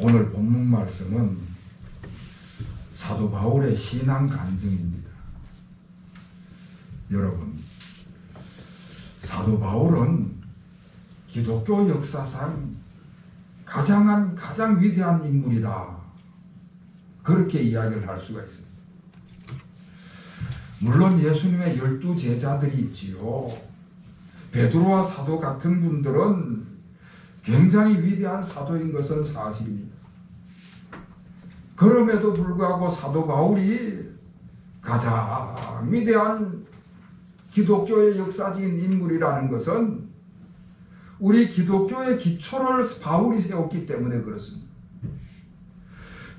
오늘 본문 말씀은 사도 바울의 신앙 간증입니다. 여러분, 사도 바울은 기독교 역사상 가장 위대한 인물이다, 그렇게 이야기를 할 수가 있습니다. 물론 예수님의 12 제자들이 있지요. 베드로와 사도 같은 분들은 굉장히 위대한 사도인 것은 사실입니다. 그럼에도 불구하고 사도 바울이 가장 위대한 기독교의 역사적인 인물이라는 것은 우리 기독교의 기초를 바울이 세웠기 때문에 그렇습니다.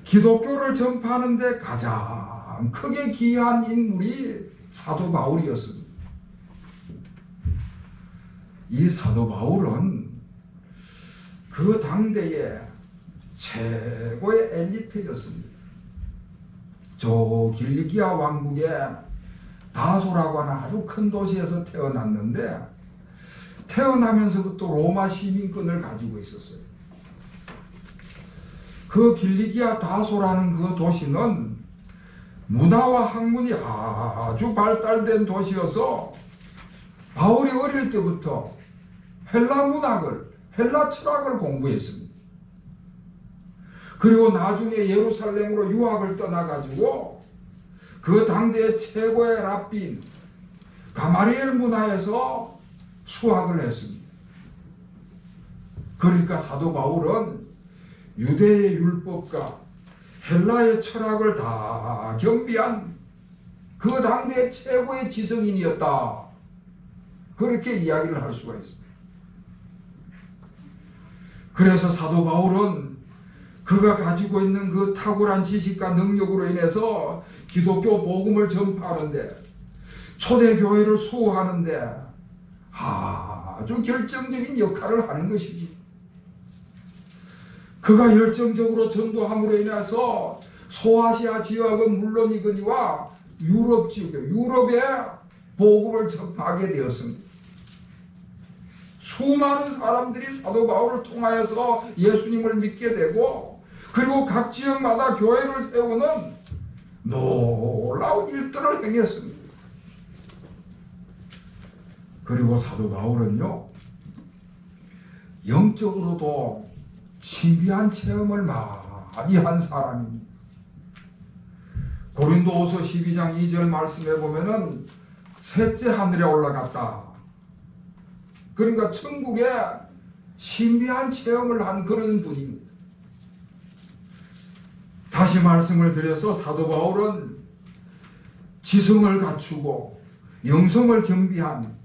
기독교를 전파하는 데 가장 크게 기여한 인물이 사도 바울이었습니다. 이 사도 바울은 그 당대의 최고의 엘리트였습니다. 저 길리기아 왕국의 다소라고 하는 아주 큰 도시에서 태어났는데, 태어나면서부터 로마 시민권을 가지고 있었어요. 그 길리기아 다소라는 그 도시는 문화와 학문이 아주 발달된 도시여서 바울이 어릴 때부터 헬라 문학을, 헬라 철학을 공부했습니다. 그리고 나중에 예루살렘으로 유학을 떠나가지고 그 당대의 최고의 랍빈 가마리엘 문화에서 수학을 했습니다. 그러니까 사도 바울은 유대의 율법과 헬라의 철학을 다 겸비한 그 당대의 최고의 지성인이었다, 그렇게 이야기를 할 수가 있습니다. 그래서 사도 바울은 그가 가지고 있는 그 탁월한 지식과 능력으로 인해서 기독교 복음을 전파하는데, 초대교회를 수호하는데 아주 결정적인 역할을 하는 것이지. 그가 열정적으로 전도함으로 인해서 소아시아 지역은 물론이거니와 유럽 지역, 유럽에 복음을 전파하게 되었습니다. 수많은 사람들이 사도 바울을 통하여서 예수님을 믿게 되고, 그리고 각 지역마다 교회를 세우는 놀라운 일들을 행했습니다. 그리고 사도 바울은요, 영적으로도 신비한 체험을 많이 한 사람입니다. 고린도후서 12장 2절 말씀에 보면은 셋째 하늘에 올라갔다, 그러니까 천국에 신비한 체험을 한 그런 분입니다. 다시 말씀을 드려서 사도 바울은 지성을 갖추고 영성을 겸비한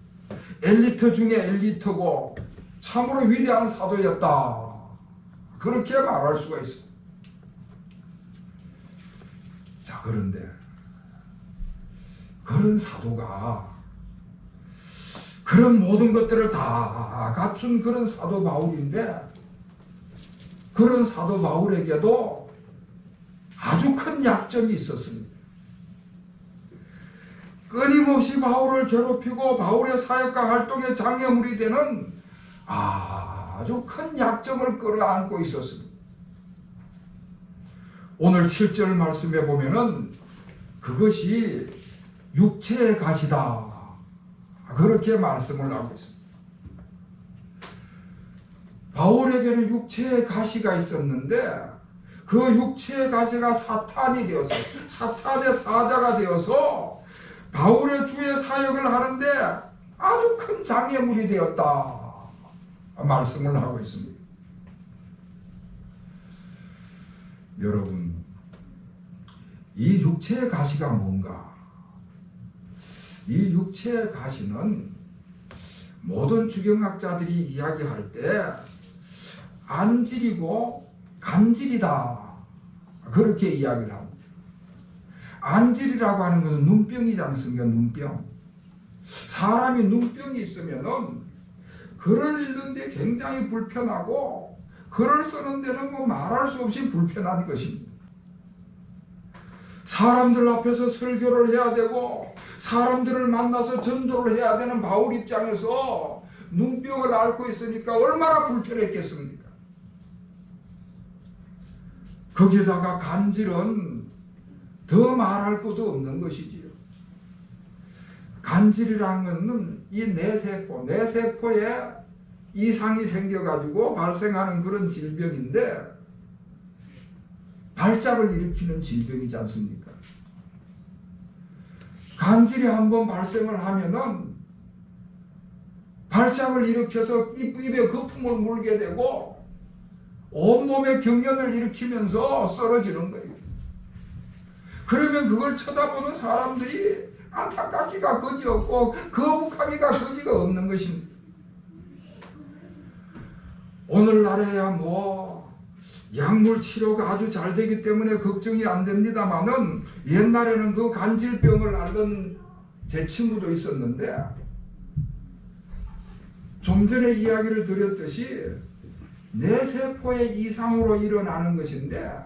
엘리트 중에 엘리트고 참으로 위대한 사도였다, 그렇게 말할 수가 있습니다. 자, 그런데 그런 사도가, 그런 모든 것들을 다 갖춘 그런 사도 바울인데, 그런 사도 바울에게도 아주 큰 약점이 있었습니다. 끊임없이 바울을 괴롭히고 바울의 사역과 활동에 장애물이 되는 아주 큰 약점을 끌어안고 있었습니다. 오늘 7절 말씀에 보면은 그것이 육체의 가시다, 그렇게 말씀을 하고 있습니다. 바울에게는 육체의 가시가 있었는데, 그 육체의 가시가 사탄이 되어서, 사탄의 사자가 되어서 바울의 주의 사역을 하는데 아주 큰 장애물이 되었다, 말씀을 하고 있습니다. 여러분, 이 육체의 가시가 뭔가? 이 육체의 가시는 모든 주경학자들이 이야기할 때 안질이고 간질이다, 그렇게 이야기를 합니다. 안질이라고 하는 것은 눈병이지 않습니까? 눈병. 사람이 눈병이 있으면은 글을 읽는데 굉장히 불편하고, 글을 쓰는 데는 뭐 말할 수 없이 불편한 것입니다. 사람들 앞에서 설교를 해야 되고 사람들을 만나서 전도를 해야 되는 바울 입장에서 눈병을 앓고 있으니까 얼마나 불편했겠습니까? 거기다가 간질은 더 말할 것도 없는 것이지요. 간질이란 것은 이 뇌세포에 이상이 생겨가지고 발생하는 그런 질병인데 발작을 일으키는 질병이지 않습니까? 간질이 한번 발생을 하면은 발작을 일으켜서 입에 거품을 물게 되고 온몸에 경련을 일으키면서 쓰러지는 거예요. 그러면 그걸 쳐다보는 사람들이 안타깝기가 그지없고 거북하기가 그지가 없는 것입니다. 오늘날에야 약물 치료가 아주 잘 되기 때문에 걱정이 안 됩니다만은 옛날에는 그 간질병을 앓던 제 친구도 있었는데 좀 전에 이야기를 드렸듯이 뇌세포의 이상으로 일어나는 것인데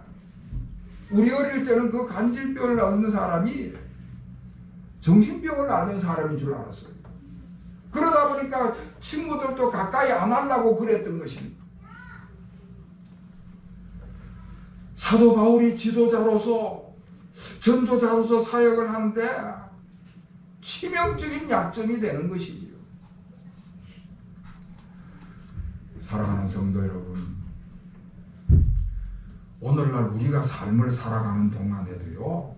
우리 어릴 때는 그 간질병을 앓는 사람이 정신병을 앓는 사람인 줄 알았어요. 그러다 보니까 친구들도 가까이 안 하려고 그랬던 것입니다. 사도 바울이 지도자로서 전도자로서 사역을 하는데 치명적인 약점이 되는 것이지요. 사랑하는 성도 여러분, 오늘날 우리가 삶을 살아가는 동안에도요,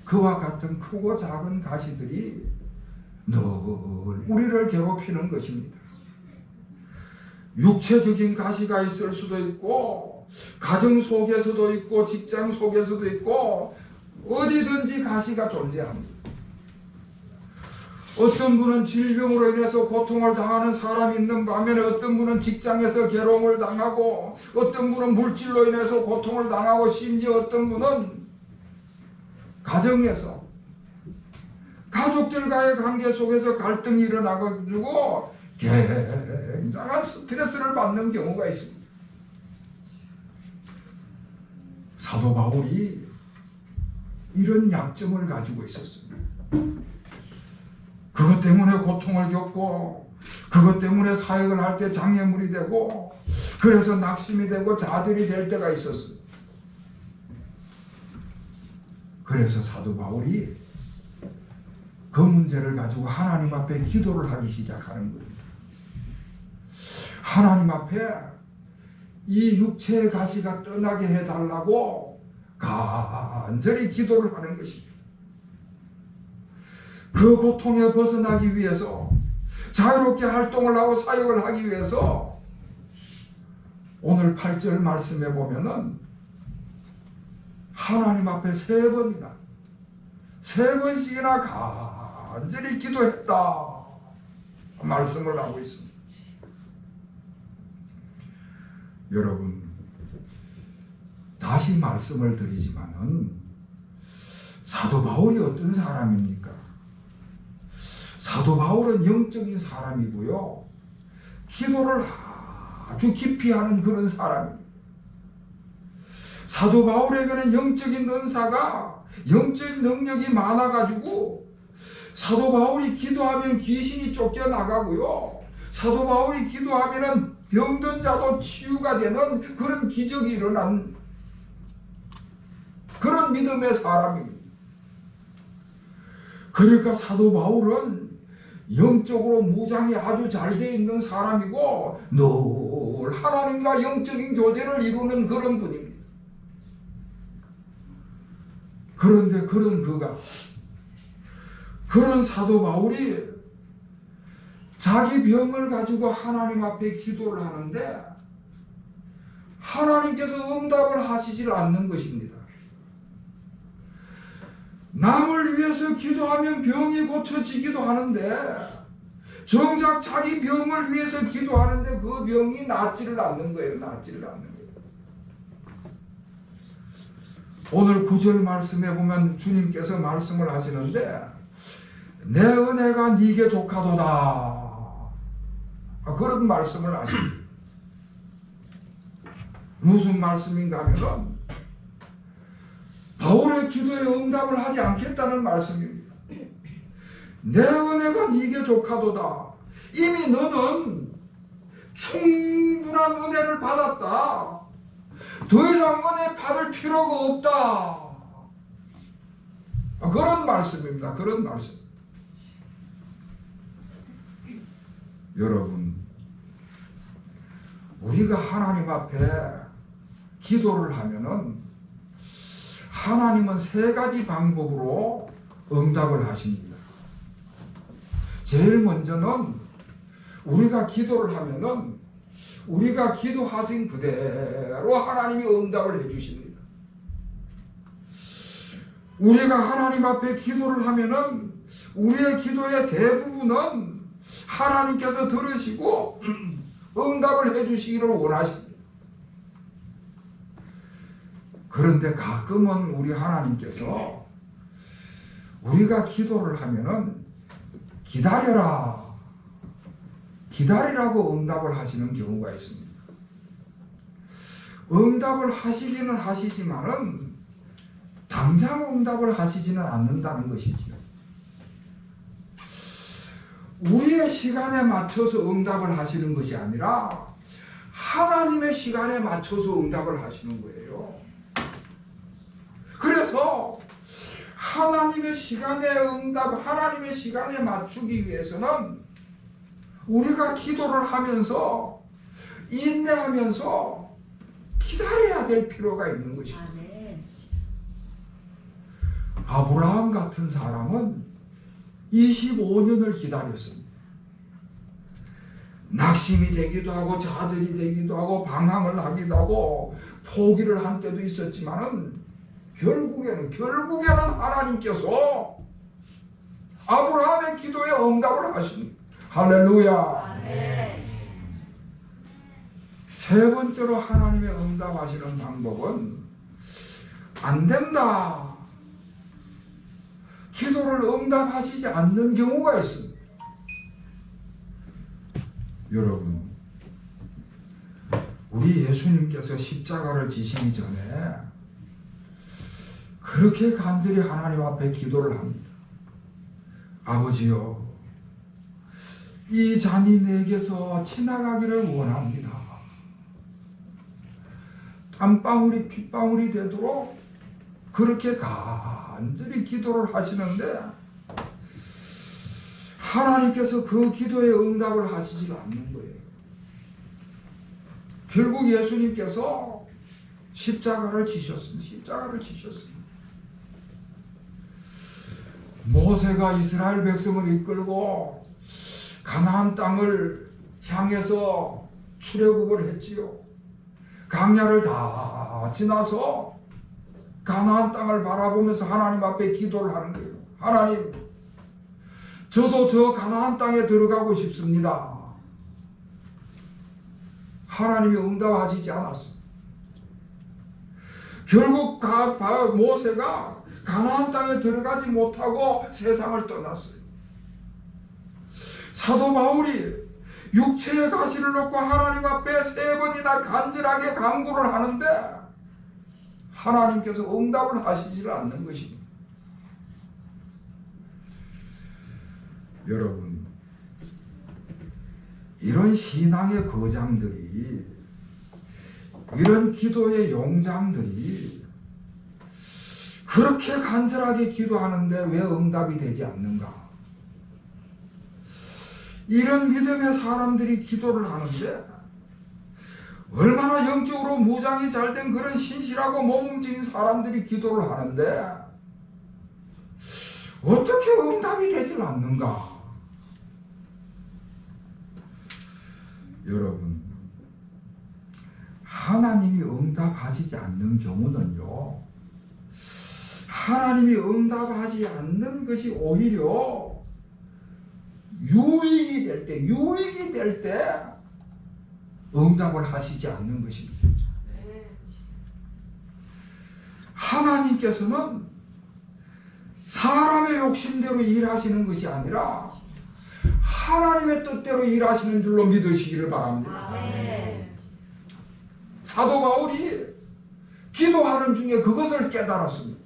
그와 같은 크고 작은 가시들이 늘 우리를 괴롭히는 것입니다. 육체적인 가시가 있을 수도 있고 가정 속에서도 있고 직장 속에서도 있고 어디든지 가시가 존재합니다. 어떤 분은 질병으로 인해서 고통을 당하는 사람이 있는 반면에 어떤 분은 직장에서 괴로움을 당하고 어떤 분은 물질로 인해서 고통을 당하고 심지어 어떤 분은 가정에서 가족들과의 관계 속에서 갈등이 일어나가지고 굉장한 스트레스를 받는 경우가 있습니다. 사도 바울이 이런 약점을 가지고 있었습니다. 그것 때문에 고통을 겪고 그것 때문에 사역을 할 때 장애물이 되고 그래서 낙심이 되고 좌절이 될 때가 있었어요. 그래서 사도 바울이 그 문제를 가지고 하나님 앞에 기도를 하기 시작하는 겁니다. 하나님 앞에 이 육체의 가시가 떠나게 해달라고 간절히 기도를 하는 것입니다. 그 고통에 벗어나기 위해서 자유롭게 활동을 하고 사역을 하기 위해서 오늘 8절 말씀에 보면은 하나님 앞에 3번이나 3번씩이나 간절히 기도했다 말씀을 하고 있습니다. 여러분, 다시 말씀을 드리지만은 사도 바울이 어떤 사람입니까? 사도 바울은 영적인 사람이고요, 기도를 아주 깊이 하는 그런 사람입니다. 사도 바울에게는 영적인 은사가, 영적인 능력이 많아가지고 사도 바울이 기도하면 귀신이 쫓겨나가고요, 사도 바울이 기도하면 병든 자도 치유가 되는 그런 기적이 일어난 그런 믿음의 사람입니다. 그러니까 사도 바울은 영적으로 무장이 아주 잘 되어 있는 사람이고 늘 하나님과 영적인 교제를 이루는 그런 분입니다. 그런데 그런 사도 바울이 자기 병을 가지고 하나님 앞에 기도를 하는데 하나님께서 응답을 하시질 않는 것입니다. 남을 위해서 기도하면 병이 고쳐지기도 하는데 정작 자기 병을 위해서 기도하는데 그 병이 낫지를 않는 거예요. 낫지를 않는 거예요. 오늘 9절 말씀에 보면 주님께서 말씀을 하시는데 내 은혜가 네게 족하도다, 그런 말씀을 하십니다. 무슨 말씀인가 하면은 바울의 기도에 응답을 하지 않겠다는 말씀입니다. 내 은혜가 네게 족하도다. 이미 너는 충분한 은혜를 받았다. 더 이상 은혜 받을 필요가 없다. 그런 말씀입니다. 그런 말씀. 여러분, 우리가 하나님 앞에 기도를 하면은 하나님은 세 가지 방법으로 응답을 하십니다. 제일 먼저는 우리가 기도를 하면은 우리가 기도하신 그대로 하나님이 응답을 해주십니다. 우리가 하나님 앞에 기도를 하면은 우리의 기도의 대부분은 하나님께서 들으시고 응답을 해주시기를 원하십니다. 그런데 가끔은 우리 하나님께서 우리가 기도를 하면은 기다려라, 기다리라고 응답을 하시는 경우가 있습니다. 응답을 하시기는 하시지만은 당장 응답을 하시지는 않는다는 것이지요. 우리의 시간에 맞춰서 응답을 하시는 것이 아니라 하나님의 시간에 맞춰서 응답을 하시는 거예요. 그래서 하나님의 시간에 하나님의 시간에 맞추기 위해서는 우리가 기도를 하면서 인내하면서 기다려야 될 필요가 있는 것입니다. 아브라함 같은 사람은 25년을 기다렸습니다. 낙심이 되기도 하고 좌절이 되기도 하고 방황을 하기도 하고 포기를 한 때도 있었지만은 결국에는 하나님께서 아브라함의 기도에 응답을 하십니다. 할렐루야. 세 번째로 하나님의 응답하시는 방법은 안 된다, 기도를 응답하시지 않는 경우가 있습니다. 여러분, 우리 예수님께서 십자가를 지시기 전에 그렇게 간절히 하나님 앞에 기도를 합니다. 아버지요, 이 잔이 내게서 지나가기를 원합니다. 땀방울이 핏방울이 되도록 그렇게 간절히 기도를 하시는데 하나님께서 그 기도에 응답을 하시지 않는 거예요. 결국 예수님께서 십자가를 지셨습니다. 모세가 이스라엘 백성을 이끌고 가나안 땅을 향해서 출애굽을 했지요. 강야를 다 지나서 가나안 땅을 바라보면서 하나님 앞에 기도를 하는 거예요. 하나님, 저도 저 가나안 땅에 들어가고 싶습니다. 하나님이 응답하시지 않았어요. 결국 모세가 가나안 땅에 들어가지 못하고 세상을 떠났어요. 사도 바울이 육체의 가시를 놓고 하나님 앞에 3번이나 간절하게 간구를 하는데 하나님께서 응답을 하시지 않는 것입니다. 여러분, 이런 신앙의 거장들이, 이런 기도의 용장들이 그렇게 간절하게 기도하는데 왜 응답이 되지 않는가? 이런 믿음의 사람들이 기도를 하는데 얼마나 영적으로 무장이 잘된 그런 신실하고 모범적인 사람들이 기도를 하는데 어떻게 응답이 되질 않는가? 여러분, 하나님이 응답하시지 않는 경우는요, 하나님이 응답하지 않는 것이 오히려 유익이 될 때 응답을 하시지 않는 것입니다. 하나님께서는 사람의 욕심대로 일하시는 것이 아니라 하나님의 뜻대로 일하시는 줄로 믿으시기를 바랍니다. 사도 바울이 기도하는 중에 그것을 깨달았습니다.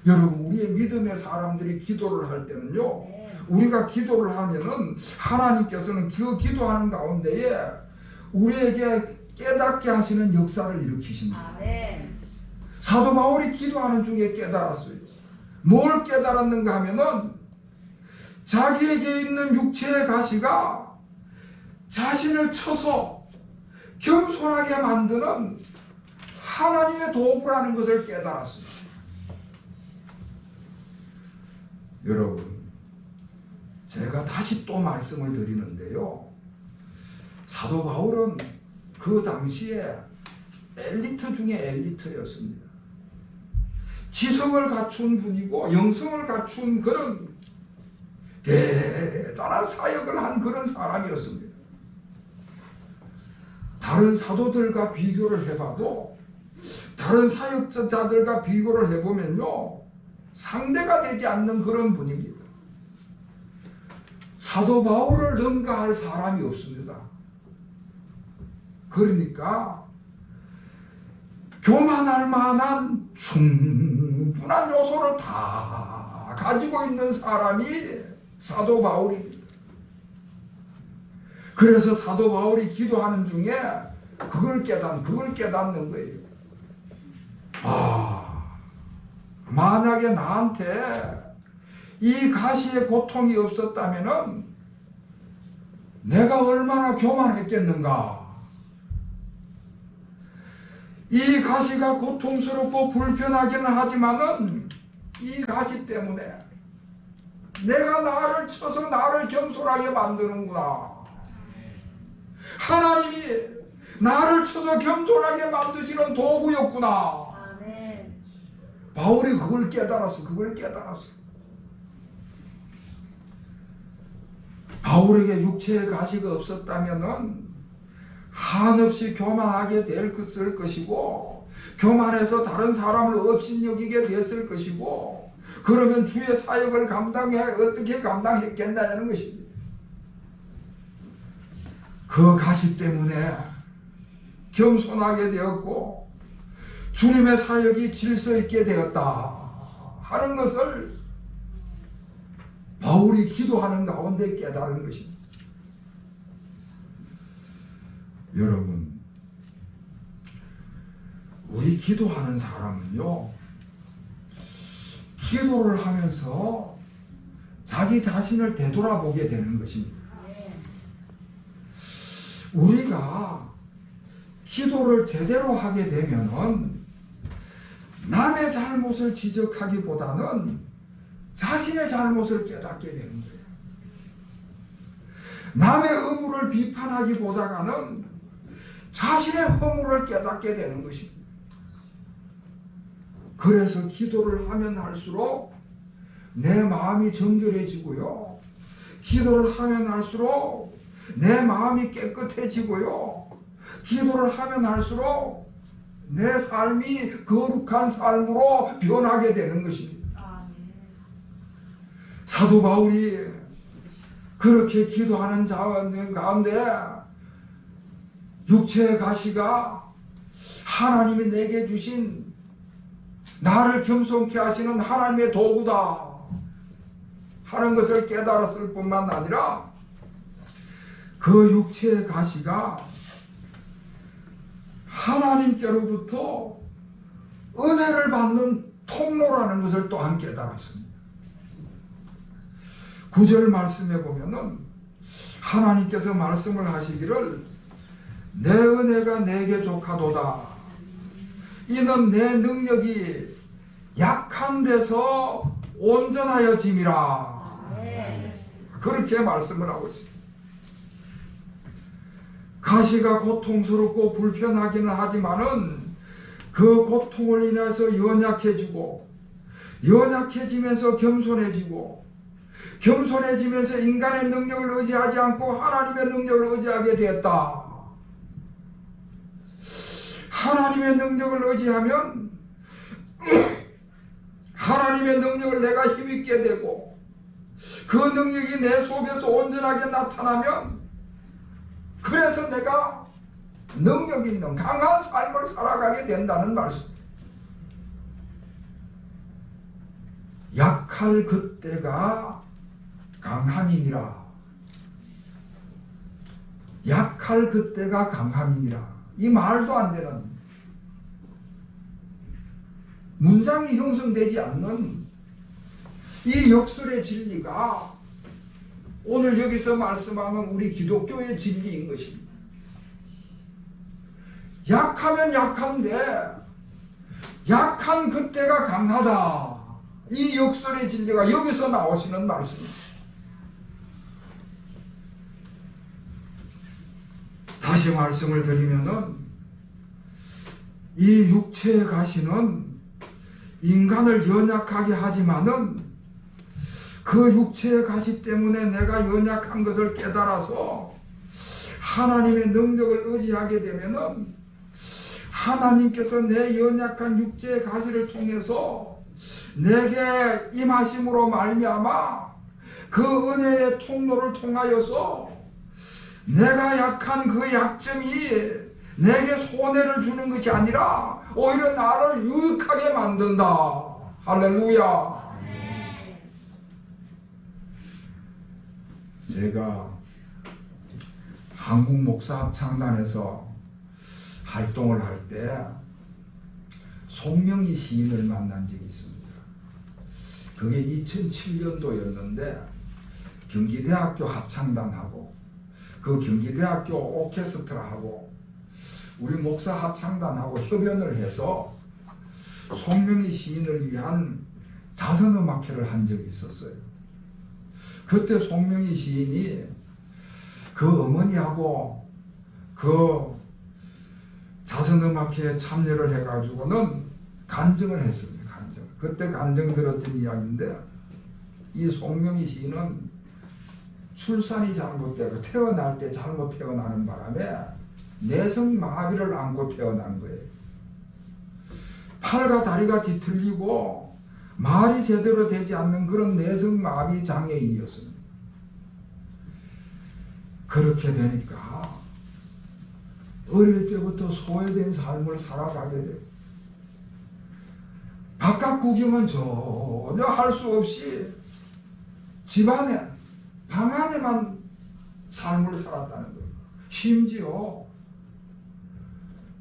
여러분, 우리의 믿음의 사람들이 기도를 할 때는요, 우리가 기도를 하면은 하나님께서는 그 기도하는 가운데에 우리에게 깨닫게 하시는 역사를 일으키십니다. 아멘. 사도 바울이 기도하는 중에 깨달았어요. 뭘 깨달았는가 하면은 자기에게 있는 육체의 가시가 자신을 쳐서 겸손하게 만드는 하나님의 도구라는 것을 깨달았습니다. 여러분, 제가 다시 또 말씀을 드리는데요. 사도 바울은 그 당시에 엘리트 중에 엘리트였습니다. 지성을 갖춘 분이고 영성을 갖춘 그런 대단한 사역을 한 그런 사람이었습니다. 다른 사도들과 비교를 해봐도, 다른 사역자들과 비교를 해보면요, 상대가 되지 않는 그런 분입니다. 사도 바울을 능가할 사람이 없습니다. 그러니까 교만할 만한 충분한 요소를 다 가지고 있는 사람이 사도 바울입니다. 그래서 사도 바울이 기도하는 중에 그걸 깨닫는 거예요. 만약에 나한테 이 가시의 고통이 없었다면은 내가 얼마나 교만했겠는가. 이 가시가 고통스럽고 불편하기는 하지만은 이 가시 때문에 내가 나를 쳐서 나를 겸손하게 만드는구나. 하나님이 나를 쳐서 겸손하게 만드시는 도구였구나. 아멘. 바울이 그걸 깨달았어. 바울에게 육체의 가시가 없었다면은 한없이 교만하게 됐을 것이고, 교만해서 다른 사람을 업신여기게 됐을 것이고, 그러면 주의 사역을 어떻게 감당했겠냐는 것입니다. 그 가시 때문에 겸손하게 되었고 주님의 사역이 질서 있게 되었다 하는 것을 바울이 기도하는 가운데 깨달은 것입니다. 여러분, 우리 기도하는 사람은요, 기도를 하면서 자기 자신을 되돌아보게 되는 것입니다. 우리가 기도를 제대로 하게 되면은 남의 잘못을 지적하기보다는 자신의 잘못을 깨닫게 되는 거예요. 남의 허물을 비판하기보다는 자신의 허물을 깨닫게 되는 것입니다. 그래서 기도를 하면 할수록 내 마음이 정결해지고요, 기도를 하면 할수록 내 마음이 깨끗해지고요, 기도를 하면 할수록 내 삶이 거룩한 삶으로 변하게 되는 것입니다. 사도 바울이 그렇게 기도하는 가운데 육체의 가시가 하나님이 내게 주신 나를 겸손케 하시는 하나님의 도구다 하는 것을 깨달았을 뿐만 아니라 그 육체의 가시가 하나님께로부터 은혜를 받는 통로라는 것을 또한 깨달았습니다. 9절 말씀에 보면은 하나님께서 말씀을 하시기를 내 은혜가 내게 족하도다. 이는 내 능력이 약한 데서 온전하여짐이라. 그렇게 말씀을 하고 있습니다. 가시가 고통스럽고 불편하기는 하지만은 그 고통을 인해서 연약해지고, 연약해지면서 겸손해지고, 겸손해지면서 인간의 능력을 의지하지 않고 하나님의 능력을 의지하게 되었다. 하나님의 능력을 의지하면 하나님의 능력을 내가 힘있게 되고, 그 능력이 내 속에서 온전하게 나타나면 그래서 내가 능력 있는 강한 삶을 살아가게 된다는 말씀. 약할 그때가 강함이니라. 약할 그때가 강함이니라. 이 말도 안 되는 문장이 형성되지 않는 이 역설의 진리가 오늘 여기서 말씀하는 우리 기독교의 진리인 것입니다. 약하면 약한데 약한 그때가 강하다. 이 역설의 진리가 여기서 나오시는 말씀입니다. 다시 말씀을 드리면은 이 육체의 가시는 인간을 연약하게 하지만은 그 육체의 가시 때문에 내가 연약한 것을 깨달아서 하나님의 능력을 의지하게 되면은 하나님께서 내 연약한 육체의 가시를 통해서 내게 임하심으로 말미암아 그 은혜의 통로를 통하여서 내가 약한 그 약점이 내게 손해를 주는 것이 아니라 오히려 나를 유익하게 만든다. 할렐루야. 제가 한국 목사합창단에서 활동을 할 때 송명희 시인을 만난 적이 있습니다. 그게 2007년도였는데 경기대학교 합창단하고 그 경기대학교 오케스트라하고 우리 목사 합창단하고 협연을 해서 송명희 시인을 위한 자선음악회를 한 적이 있었어요. 그때 송명희 시인이 그 어머니하고 그 자선음악회에 참여를 해가지고는 간증을 했습니다. 간증. 그때 간증 들었던 이야기인데 이 송명희 시인은 출산이 잘못되고 태어날 때 잘못 태어나는 바람에 내성마비를 안고 태어난 거예요. 팔과 다리가 뒤틀리고 말이 제대로 되지 않는 그런 내성마비 장애인이었습니다. 그렇게 되니까 어릴 때부터 소외된 삶을 살아가게 돼요. 바깥 구경은 전혀 할 수 없이 집안에 방 안에만 삶을 살았다는 거예요. 심지어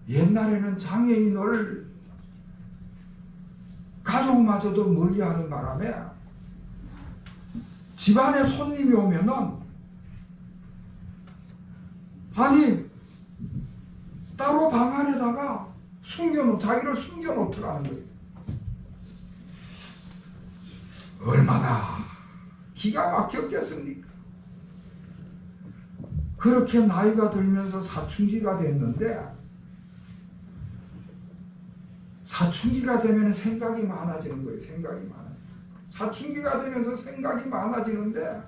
옛날에는 장애인을 가족마저도 멀리하는 바람에 집안에 손님이 오면은 아니 따로 방 안에다가 자기를 숨겨놓더라는 거예요. 얼마나 기가 막혔겠습니까? 그렇게 나이가 들면서 사춘기가 됐는데 사춘기가 되면 생각이 많아지는 거예요. 사춘기가 되면서 생각이 많아지는데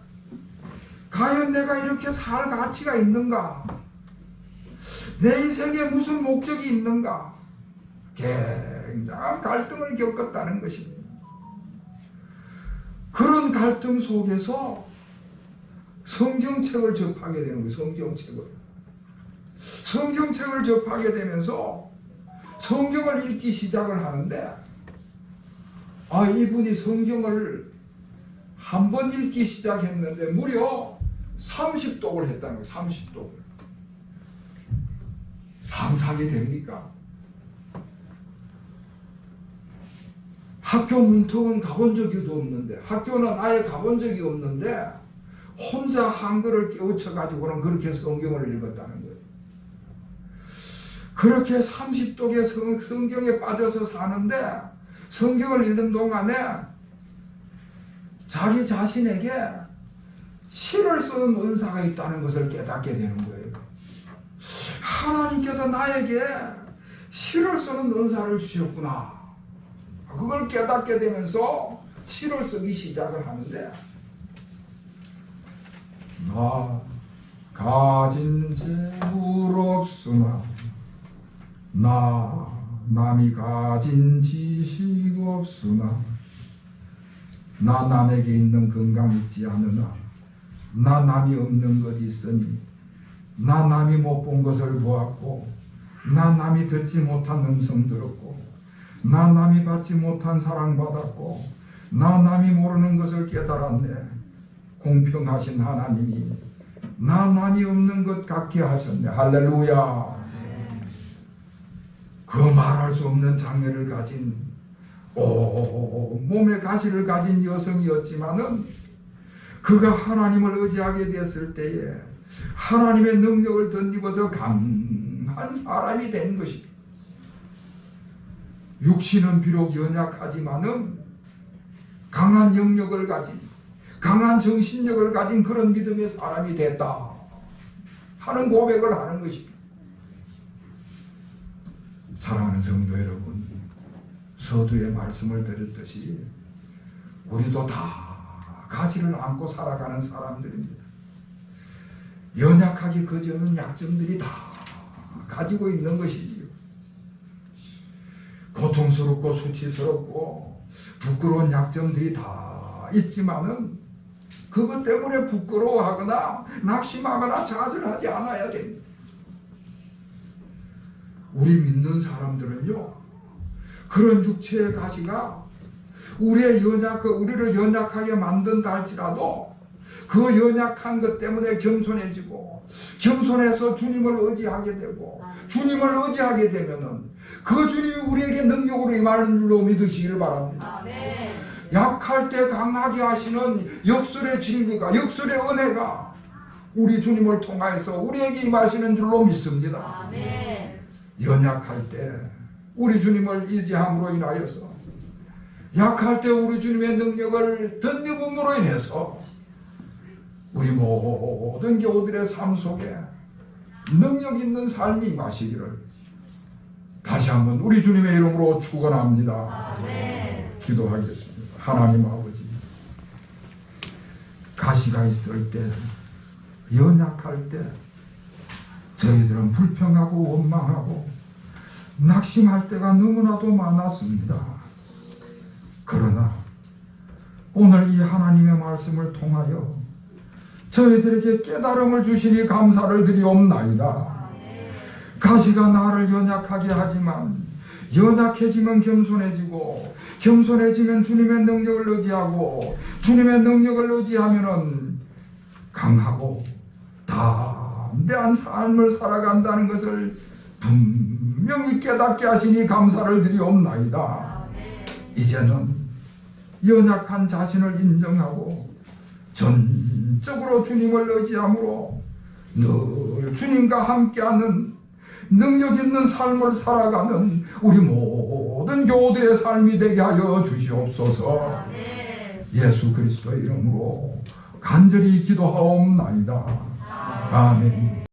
과연 내가 이렇게 살 가치가 있는가? 내 인생에 무슨 목적이 있는가? 굉장한 갈등을 겪었다는 것입니다. 그런 갈등 속에서 성경책을 접하게 되는 거예요. 성경책을 접하게 되면서 성경을 읽기 시작을 하는데 이분이 성경을 한 번 읽기 시작했는데 무려 30독을 했다는 거예요. 30독을. 상상이 됩니까? 학교 문턱은 가본 적이 없는데 학교는 아예 가본 적이 없는데 혼자 한글을 깨우쳐가지고는 그렇게 성경을 읽었다는 거예요. 그렇게 30독의 성경에 빠져서 사는데 성경을 읽는 동안에 자기 자신에게 시를 쓰는 은사가 있다는 것을 깨닫게 되는 거예요. 하나님께서 나에게 시를 쓰는 은사를 주셨구나. 그걸 깨닫게 되면서 시를 쓰기 시작을 하는데 나 가진 재물 없으나 나 남이 가진 지식 없으나 나 남에게 있는 건강 있지 않으나 나 남이 없는 것 있으니 나 남이 못 본 것을 보았고 나 남이 듣지 못한 음성 들었고 나 남이 받지 못한 사랑 받았고 나 남이 모르는 것을 깨달았네. 공평하신 하나님이 나 남이 없는 것 같게 하셨네. 할렐루야. 그 말할 수 없는 장애를 가진 몸에 가시를 가진 여성이었지만은 그가 하나님을 의지하게 됐을 때에 하나님의 능력을 덧입어서 강한 사람이 된 것입니다. 육신은 비록 연약하지만은 강한 영역을 가진, 강한 정신력을 가진 그런 믿음의 사람이 됐다 하는 고백을 하는 것입니다. 사랑하는 성도 여러분, 서두에 말씀을 드렸듯이 우리도 다 가시를 안고 살아가는 사람들입니다. 연약하기 그저는 약점들이 다 가지고 있는 것이지요. 고통스럽고 수치스럽고 부끄러운 약점들이 다 있지만은 그것 때문에 부끄러워하거나 낙심하거나 좌절하지 않아야 됩니다. 우리 믿는 사람들은요, 그런 육체의 가시가 우리를 연약하게 만든다 할지라도 그 연약한 것 때문에 겸손해지고, 겸손해서 주님을 의지하게 되고, 주님을 의지하게 되면은 그 주님이 우리에게 능력으로 임하는 줄로 믿으시기를 바랍니다. 아멘. 약할 때 강하게 하시는 역설의 진리가, 역설의 은혜가 우리 주님을 통하여서 우리에게 임하시는 줄로 믿습니다. 아멘. 연약할 때 우리 주님을 의지함으로 인하여서, 약할 때 우리 주님의 능력을 덧입음으로 인해서 우리 모든 교우들의 삶 속에 능력 있는 삶이 임하시기를 다시 한번 우리 주님의 이름으로 축원합니다. 아멘. 기도하겠습니다. 하나님 아버지, 가시가 있을 때, 연약할 때 저희들은 불평하고 원망하고 낙심할 때가 너무나도 많았습니다. 그러나 오늘 이 하나님의 말씀을 통하여 저희들에게 깨달음을 주시니 감사를 드리옵나이다. 가시가 나를 연약하게 하지만 연약해지면 겸손해지고, 겸손해지면 주님의 능력을 의지하고, 주님의 능력을 의지하면은 강하고 담대한 삶을 살아간다는 것을 분명히 깨닫게 하시니 감사를 드리옵나이다. 이제는 연약한 자신을 인정하고 전적으로 주님을 의지함으로 늘 주님과 함께하는 능력 있는 삶을 살아가는 우리 모든 교우들의 삶이 되게 하여 주시옵소서. 예수 그리스도의 이름으로 간절히 기도하옵나이다. 아멘.